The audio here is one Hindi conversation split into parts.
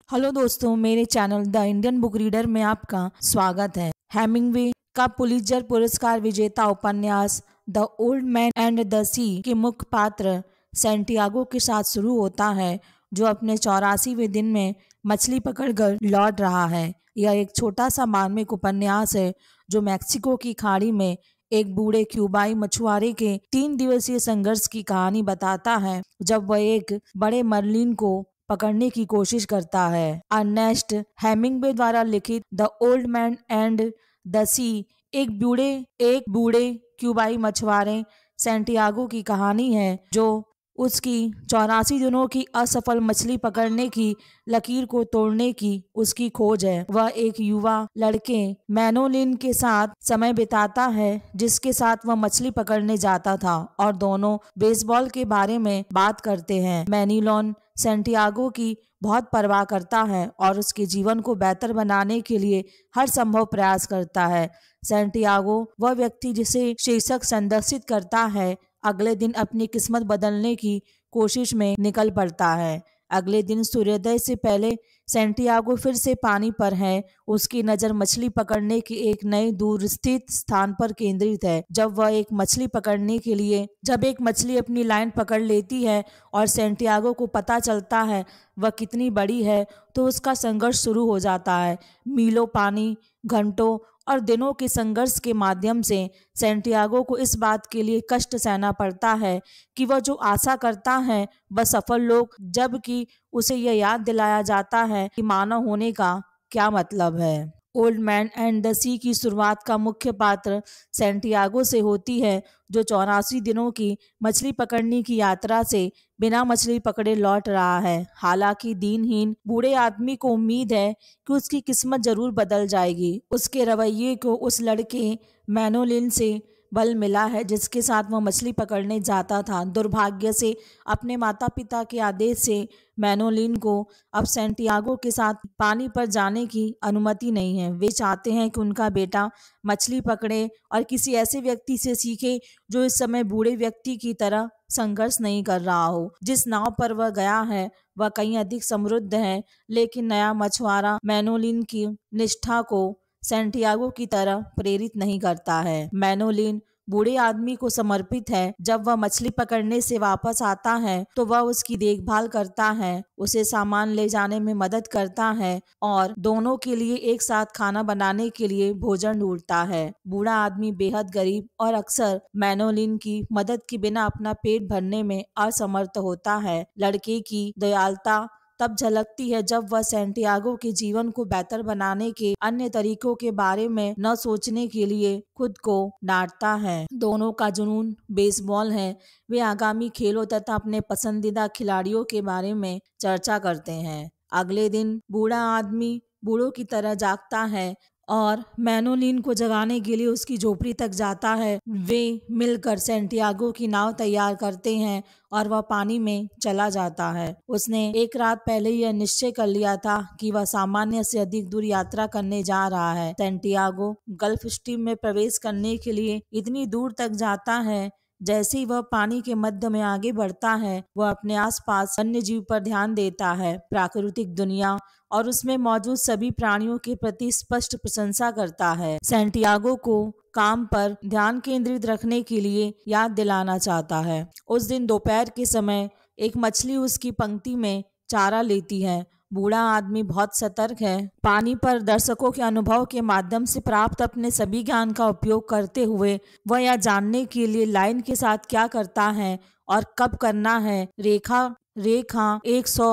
हेलो दोस्तों, मेरे channel the Indian book reader में आपका स्वागत है। हेमिंगवे का पुलित्जर पुरस्कार विजेता उपन्यास The Old Man and the Sea के मुख्य पात्र सैंटियागो के साथ शुरू होता है, जो अपने 84वें दिन में मछली पकड़कर लौट रहा है। यह एक छोटा सा मार्मिक उपन्यास है जो मैक्सिको की खाड़ी में एक बूढ़े क्यूबाई मछुआरे के 3 दिवसीय संघर्ष की कहानी बताता है, जब वह एक बड़े मर्लिन को पकड़ने की कोशिश करता है। अर्नेस्ट हेमिंगवे द्वारा लिखित The Old Man and the Sea एक बूढ़े क्यूबाई मछुआरे सैंटियागो की कहानी है, जो उसकी 84 दिनों की असफल मछली पकड़ने की लकीर को तोड़ने की उसकी खोज है। वह एक युवा लड़के मैनोलिन के साथ समय बिताता है, जिसके साथ वह मछली पकड़ने जाता था, और दोनों बेसबॉल के बारे में बात करते हैं। मैनिलोन सैंटियागो की बहुत परवाह करता है और उसके जीवन को बेहतर बनाने के लिए हर संभव प्रयास करता है। सैंटियागो वह व्यक्ति जिसे शीर्षक संदर्शित करता है, अगले दिन अपनी किस्मत बदलने की कोशिश में निकल पड़ता है। अगले दिन सूर्योदय से पहले सैंटियागो फिर से पानी पर है। उसकी नज़र मछली पकड़ने के एक नए दूर स्थित स्थान पर केंद्रित है। जब एक मछली अपनी लाइन पकड़ लेती है और सैंटियागो को पता चलता है वह कितनी बड़ी है, तो उसका संघर्ष शुरू हो जाता है। मीलों पानी, घंटों और दिनों के संघर्ष के माध्यम से सैंटियागो को इस बात के लिए कष्ट सहना पड़ता है कि वह जो आशा करता है वह सफल हो, जबकि उसे यह याद दिलाया जाता है कि मानव होने का क्या मतलब है। ओल्ड मैन एंड द सी की शुरुआत का मुख्य पात्र सैंटियागो से होती है, जो 84 दिनों की मछली पकड़ने की यात्रा से बिना मछली पकड़े लौट रहा है। हालांकि दीनहीन बूढ़े आदमी को उम्मीद है कि उसकी किस्मत जरूर बदल जाएगी। उसके रवैये को उस लड़के मैनोलिन से बल मिला है जिसके साथ वह मछली पकड़ने जाता था। दुर्भाग्य से अपने माता पिता के आदेश से मैनोलिन को अब सैंटियागो के साथ पानी पर जाने की अनुमति नहीं है। वे चाहते हैं कि उनका बेटा मछली पकड़े और किसी ऐसे व्यक्ति से सीखे जो इस समय बूढ़े व्यक्ति की तरह संघर्ष नहीं कर रहा हो। जिस नाव पर वह गया है वह कहीं अधिक समृद्ध है, लेकिन नया मछुआरा मैनोलिन की निष्ठा को सैंटियागो की तरह प्रेरित नहीं करता है। मैनोलिन बूढ़े आदमी को समर्पित है। जब वह मछली पकड़ने से वापस आता है तो वह उसकी देखभाल करता है, उसे सामान ले जाने में मदद करता है और दोनों के लिए एक साथ खाना बनाने के लिए भोजन ढूंढता है। बूढ़ा आदमी बेहद गरीब और अक्सर मैनोलिन की मदद के बिना अपना पेट भरने में असमर्थ होता है। लड़के की दयालुता तब झलकती है जब वह सैंटियागो के जीवन को बेहतर बनाने के अन्य तरीकों के बारे में न सोचने के लिए खुद को डांटता है। दोनों का जुनून बेसबॉल है। वे आगामी खेलों तथा अपने पसंदीदा खिलाड़ियों के बारे में चर्चा करते हैं। अगले दिन बूढ़ा आदमी बूढ़ों की तरह जागता है और मैनोलिन को जगाने के लिए उसकी झोपड़ी तक जाता है। वे मिलकर सैंटियागो की नाव तैयार करते हैं और वह पानी में चला जाता है। उसने एक रात पहले यह निश्चय कर लिया था कि वह सामान्य से अधिक दूर यात्रा करने जा रहा है। सैंटियागो गल्फ स्ट्रीम में प्रवेश करने के लिए इतनी दूर तक जाता है। जैसे ही वह पानी के मध्य में आगे बढ़ता है, वह अपने आसपास वन्य जीव पर ध्यान देता है। प्राकृतिक दुनिया और उसमें मौजूद सभी प्राणियों के प्रति स्पष्ट प्रशंसा करता है। सैंटियागो को काम पर ध्यान केंद्रित रखने के लिए याद दिलाना चाहता है। उस दिन दोपहर के समय एक मछली उसकी पंक्ति में चारा लेती है। बूढ़ा आदमी बहुत सतर्क है। पानी पर दर्शकों के अनुभव के माध्यम से प्राप्त अपने सभी ज्ञान का उपयोग करते हुए वह यह जानने के लिए लाइन के साथ क्या करता है और कब करना है। रेखा 100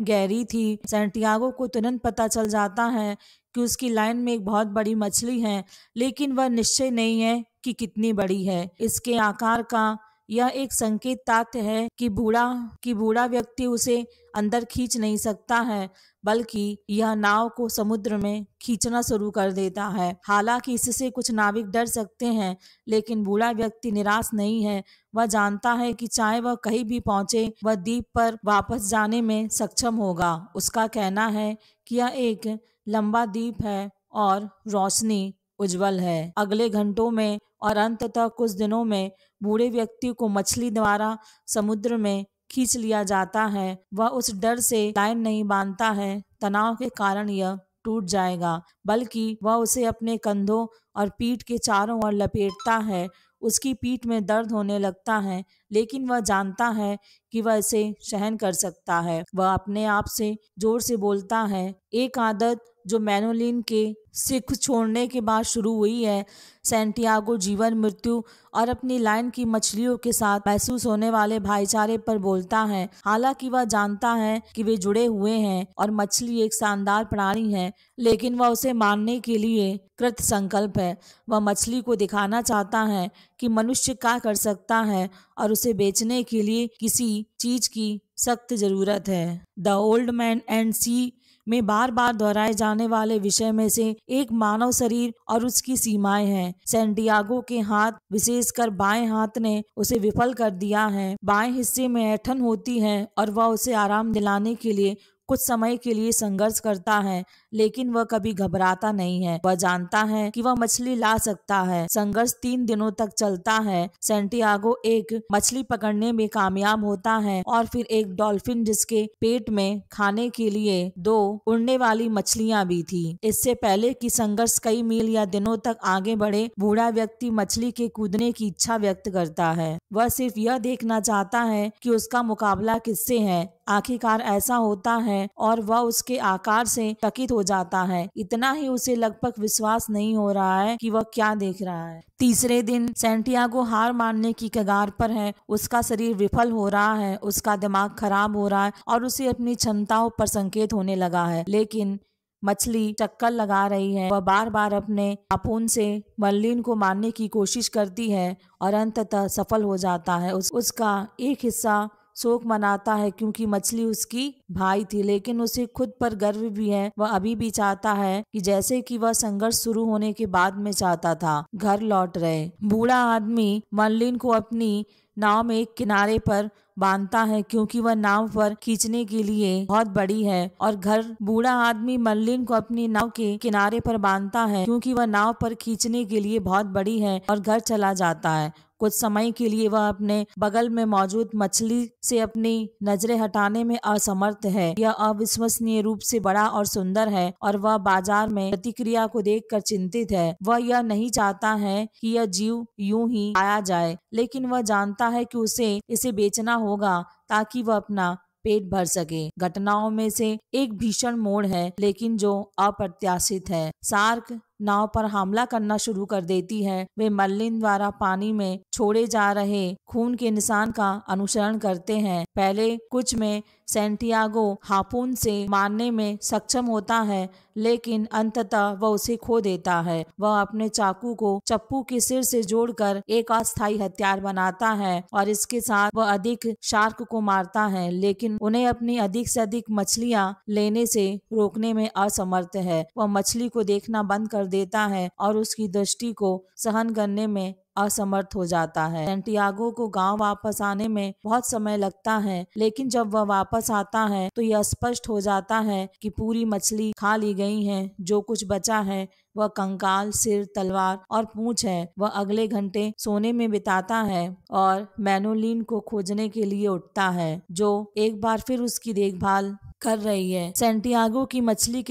गहरी थी। सैंटियागो को तुरंत पता चल जाता है कि उसकी लाइन में एक बहुत बड़ी मछली है, लेकिन वह निश्चय नहीं है कि कितनी बड़ी है। इसके आकार का यह एक संकेत ताक है कि बूढ़ा व्यक्ति उसे अंदर खींच नहीं सकता है, बल्कि यह नाव को समुद्र में खींचना शुरू कर देता है। हालांकि इससे कुछ नाविक डर सकते हैं, लेकिन बूढ़ा व्यक्ति निराश नहीं है। वह जानता है कि चाहे वह कहीं भी पहुंचे, वह द्वीप पर वापस जाने में सक्षम होगा। उसका कहना है कि यह एक लंबा द्वीप है और रोशनी उज्जवल है। अगले घंटों में और अंततः कुछ दिनों में बूढ़े व्यक्ति को मछली द्वारा समुद्र में खींच लिया जाता है, वह उस डर से लाइन नहीं बांधता है तनाव के कारण यह टूट जाएगा, बल्कि वह उसे अपने कंधों और पीठ के चारों ओर लपेटता है। उसकी पीठ में दर्द होने लगता है, लेकिन वह जानता है कि वह इसे सहन कर सकता है। वह अपने आप से जोर से बोलता है। एक आदत जो मैनोलिन के सिख छोड़ने के बाद शुरू हुई है। सैंटियागो जीवन मृत्यु और अपनी लाइन की मछलियों के साथ महसूस होने वाले भाईचारे पर बोलता है। हालांकि वह जानता है कि वे जुड़े हुए हैं और मछली एक शानदार प्राणी है, लेकिन वह उसे मारने के लिए कृत संकल्प है। वह मछली को दिखाना चाहता है कि मनुष्य क्या कर सकता है और उसे बेचने के लिए किसी चीज की सख्त जरूरत है। द ओल्ड मैन एंड सी में बार बार दोहराए जाने वाले विषय में से एक मानव शरीर और उसकी सीमाएं हैं। सैंटियागो के हाथ, विशेषकर बाएं हाथ ने उसे विफल कर दिया है। बाएं हिस्से में ऐंठन होती है और वह उसे आराम दिलाने के लिए कुछ समय के लिए संघर्ष करता है, लेकिन वह कभी घबराता नहीं है। वह जानता है कि वह मछली ला सकता है। संघर्ष 3 दिनों तक चलता है। सैंटियागो एक मछली पकड़ने में कामयाब होता है और फिर एक डॉल्फिन जिसके पेट में खाने के लिए 2 उड़ने वाली मछलियां भी थी। इससे पहले कि संघर्ष कई मील या दिनों तक आगे बढ़े, बूढ़ा व्यक्ति मछली के कूदने की इच्छा व्यक्त करता है। वह सिर्फ यह देखना चाहता है कि उसका मुकाबला किससे है। आखिरकार ऐसा होता है और वह उसके आकार से चकित हो जाता है। इतना ही उसे लगभग विश्वास नहीं हो रहा है कि वह क्या देख रहा है। तीसरे दिन सैंटियागो हार मानने की कगार पर है। उसका शरीर विफल हो रहा है, उसका दिमाग खराब हो रहा है और उसे अपनी क्षमताओं पर संकेत होने लगा है, लेकिन मछली चक्कर लगा रही है। वह बार बार अपने हार्पून से मर्लिन को मारने की कोशिश करती है और अंततः सफल हो जाता है। उसका एक हिस्सा शोक मनाता है क्योंकि मछली उसकी भाई थी, लेकिन उसे खुद पर गर्व भी है। वह अभी भी चाहता है कि जैसे कि वह संघर्ष शुरू होने के बाद में चाहता था। घर लौट रहे बूढ़ा आदमी मर्लिन को अपनी नाव में एक किनारे पर बांधता है क्योंकि वह नाव पर खींचने के लिए बहुत बड़ी है, और बूढ़ा आदमी मर्लिन को अपनी नाव के किनारे पर बांधता है क्योंकि वह नाव पर खींचने के लिए बहुत बड़ी है, और घर चला जाता है। कुछ समय के लिए वह अपने बगल में मौजूद मछली से अपनी नजरें हटाने में असमर्थ है। यह अविश्वसनीय रूप से बड़ा और सुंदर है और वह बाजार में प्रतिक्रिया को देखकर चिंतित है। वह यह नहीं चाहता है कि यह जीव यूं ही पाया जाए, लेकिन वह जानता है कि उसे इसे बेचना होगा ताकि वह अपना पेट भर सके। घटनाओं में से एक भीषण मोड़ है, लेकिन जो अप्रत्याशित है। शार्क नाव पर हमला करना शुरू कर देती है। वे मर्लिन द्वारा पानी में छोड़े जा रहे खून के निशान का अनुसरण करते हैं। पहले कुछ में सैंटियागो हार्पून से मारने में सक्षम होता है, लेकिन अंततः वह उसे खो देता है। वह अपने चाकू को चप्पू के सिर से जोड़कर एक अस्थायी हथियार बनाता है और इसके साथ वह अधिक शार्क को मारता है, लेकिन उन्हें अपनी अधिक से अधिक मछलियां लेने से रोकने में असमर्थ है। वह मछली को देखना बंद कर देता है और उसकी दृष्टि को सहन करने में असमर्थ हो जाता है। सैंटियागो को गांव वापस आने में बहुत समय लगता है, लेकिन जब वह वापस आता है तो यह स्पष्ट हो जाता है कि पूरी मछली खा ली गई है। जो कुछ बचा है वह कंकाल, सिर, तलवार और पूंछ है। वह अगले घंटे सोने में बिताता है और मैनोलिन को खोजने के लिए उठता है, जो एक बार फिर उसकी देखभाल कर रही है। सैंटियागो की मछली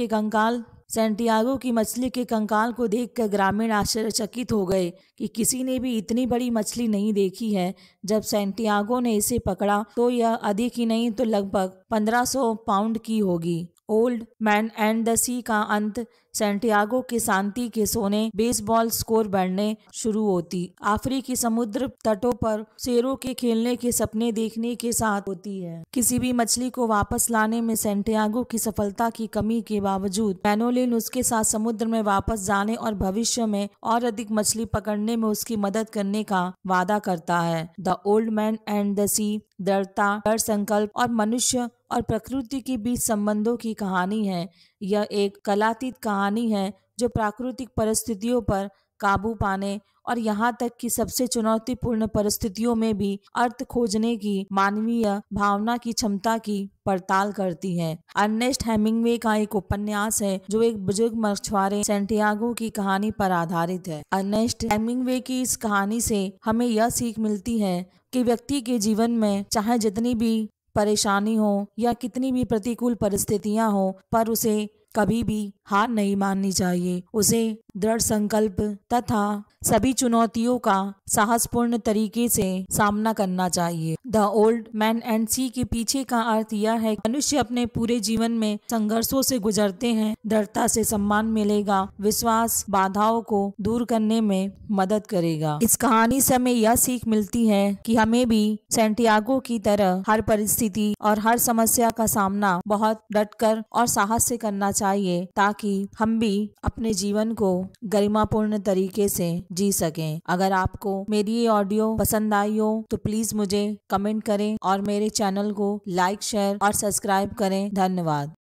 के कंकाल को देखकर ग्रामीण आश्चर्यचकित हो गए कि किसी ने भी इतनी बड़ी मछली नहीं देखी है। जब सैंटियागो ने इसे पकड़ा तो यह अधिक ही नहीं तो लगभग 1500 पाउंड की होगी। ओल्ड मैन एंड द सी का अंत सैंटियागो के शांति के सोने बेसबॉल स्कोर बढ़ने शुरू होती। अफ्रीकी समुद्र तटों पर शेरों के खेलने के सपने देखने के साथ होती है। किसी भी मछली को वापस लाने में सैंटियागो की सफलता की कमी के बावजूद मैनोलिन उसके साथ समुद्र में वापस जाने और भविष्य में और अधिक मछली पकड़ने में उसकी मदद करने का वादा करता है। The Old Man and the Sea दृढ़ता, दृढ़ संकल्प और मनुष्य और प्रकृति के बीच संबंधों की कहानी है। यह एक कलातीत कहानी है जो प्राकृतिक परिस्थितियों पर काबू पाने और यहाँ तक कि सबसे चुनौतीपूर्ण परिस्थितियों में भी अर्थ खोजने की मानवीय भावना की क्षमता की पड़ताल करती है। अर्नेस्ट हेमिंग्वे का एक उपन्यास है जो एक बुजुर्ग मछुआरे सैंटियागो की कहानी पर आधारित है। अर्नेस्ट हेमिंग्वे की इस कहानी से हमें यह सीख मिलती है कि व्यक्ति के जीवन में चाहे जितनी भी परेशानी हो या कितनी भी प्रतिकूल परिस्थितियां हो, पर उसे कभी भी हार नहीं माननी चाहिए। उसे दृढ़ संकल्प तथा सभी चुनौतियों का साहसपूर्ण तरीके से सामना करना चाहिए। द ओल्ड मैन एंड सी के पीछे का अर्थ यह है कि मनुष्य अपने पूरे जीवन में संघर्षों से गुजरते हैं, दृढ़ता से सम्मान मिलेगा, विश्वास बाधाओं को दूर करने में मदद करेगा। इस कहानी से हमें यह सीख मिलती है कि हमें भी सैंटियागो की तरह हर परिस्थिति और हर समस्या का सामना बहुत डटकर और साहस से करना चाहिए, ताकि हम भी अपने जीवन को गरिमापूर्ण तरीके से जी सकें। अगर आपको मेरी ये ऑडियो पसंद आई हो तो प्लीज मुझे कमेंट करें और मेरे चैनल को लाइक, शेयर और सब्सक्राइब करें। धन्यवाद।